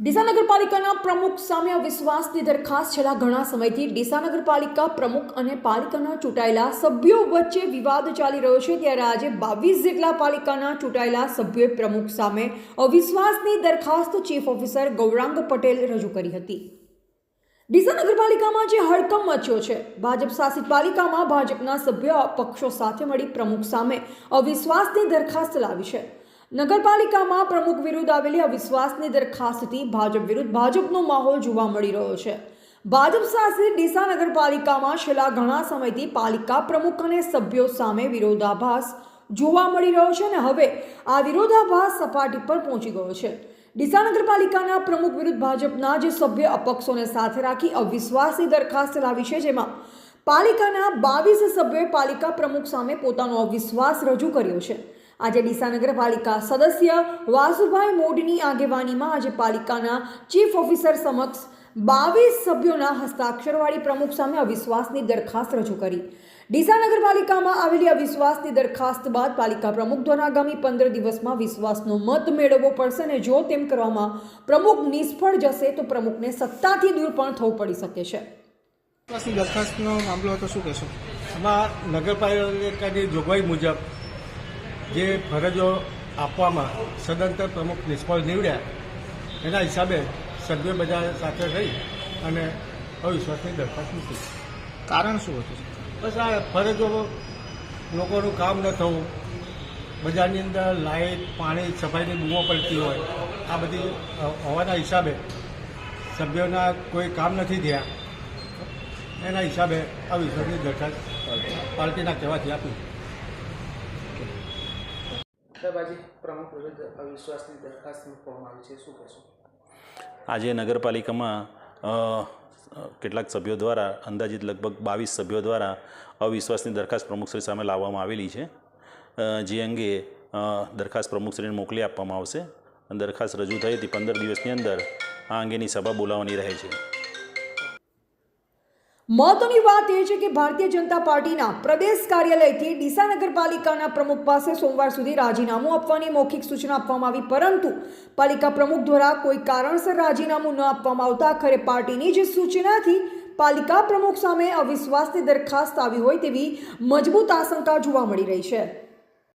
ડીસા નગરપાલિકાના પ્રમુખ સામે અવિશ્વાસની દરખાસ્ત છેલ્લા ઘણા સમયથી ડીસા નગરપાલિકા પ્રમુખ અને પાલિકાના ચૂંટાયેલા સભ્યો વચ્ચે વિવાદ ચાલી રહ્યો છે। ત્યારે આજે 22 જેટલા પાલિકાના ચૂંટાયેલા સભ્યોએ પ્રમુખ સામે અવિશ્વાસની દરખાસ્ત ચીફ ઓફિસર ગૌરાંગ પટેલ રજૂ કરી હતી। ડીસા નગરપાલિકામાં જે હડકંપ મચ્યો છે, ભાજપ શાસિત પાલિકામાં ભાજપના સભ્યો પક્ષો સાથે મળી પ્રમુખ સામે અવિશ્વાસની દરખાસ્ત લાવી છે। નગરપાલિકામાં પ્રમુખ વિરુદ્ધ આવેલી અવિશ્વાસની દરખાસ્તથી ભાજપ વિરુદ્ધ ભાજપનો માહોલ જોવા મળી રહ્યો છે। ભાજપ શાસિત ડીસા નગરપાલિકામાં છેલ્લા ઘણા સમયથી પાલિકા પ્રમુખ અને સભ્યો સામે વિરોધાભાસ જોવા મળી રહ્યો છે અને હવે આ વિરોધાભાસ સપાટી પર પહોંચી ગયો છે। ડીસા નગરપાલિકાના પ્રમુખ વિરુદ્ધ ભાજપના જે સભ્ય અપક્ષોને સાથે રાખી અવિશ્વાસની દરખાસ્ત લાવી છે, જેમાં પાલિકાના 22 સભ્યોએ પાલિકા પ્રમુખ સામે પોતાનો અવિશ્વાસ રજૂ કર્યો છે। આજે ડીસા નગરપાલિકા સદસ્ય વાસુભાઈ મોઢની આગેવાનીમાં આજે પાલિકાના ચીફ ઓફિસર સમક્ષ 22 સભ્યોના હસ્તાક્ષરવાળી પ્રમુખ સામે અવિશ્વાસની દરખાસ્ત રજૂ કરી। ડીસા નગરપાલિકામાં આવેલી અવિશ્વાસની દરખાસ્ત બાદ પાલિકા પ્રમુખ દ્વારા આગામી 15 દિવસમાં વિશ્વાસનો મત મેળવવો પડશે અને જો તેમ કરવામાં પ્રમુખ નિષ્ફળ જશે તો પ્રમુખને સત્તાથી દૂર પણ થવું પડી શકે છે। દરખાસ્તનો મામલો હતો, શું કહેશો? આમાં નગરપાલિકાની જોગવાઈ મુજબ જે ફરજો આપવામાં સદંતર પ્રમુખ નિષ્ફળ નીવડ્યા, એના હિસાબે સભ્યો બધા સાથે રહી અને અવિશ્વાસની દરખાસ્ત મૂકી। કારણ શું હતું? બસ આ ફરજો, લોકોનું કામ ન થવું, બજારની અંદર લાઇટ, પાણી, સફાઈની બૂમો પડતી હોય, આ બધી હોવાના હિસાબે સભ્યોના કોઈ કામ નથી થયા, એના હિસાબે અવિશ્વાસની દરખાસ્ત પાર્ટીના કહેવાથી આપી। આજે પ્રમુખ વિરુદ્ધ અવિશ્વાસની દરખાસ્ત મૂકવામાં આવી છે, શું કહેશો? આજે નગરપાલિકામાં કેટલાક સભ્યો દ્વારા અંદાજિત લગભગ 22 સભ્યો દ્વારા અવિશ્વાસની દરખાસ્ત પ્રમુખશ્રી સામે લાવવામાં આવેલી છે, જે અંગે દરખાસ્ત પ્રમુખશ્રીને મોકલી આપવામાં આવશે। દરખાસ્ત રજૂ થઈ હતી 15 દિવસની અંદર આ અંગેની સભા બોલાવવાની રહે છે। મહત્વની વાત એ છે કે ભારતીય જનતા પાર્ટીના પ્રદેશ કાર્યાલયથી ડીસા નગરપાલિકાના પ્રમુખ પાસે સોમવાર સુધી રાજીનામું આપવાની મૌખિક સૂચના આપવામાં આવી, પરંતુ પાલિકા પ્રમુખ દ્વારા કોઈ કારણસર રાજીનામું ન આપવામાં આવતા આખરે પાર્ટીની જે સૂચનાથી પાલિકા પ્રમુખ સામે અવિશ્વાસની દરખાસ્ત આવી હોય તેવી મજબૂત આશંકા જોવા મળી રહી છે।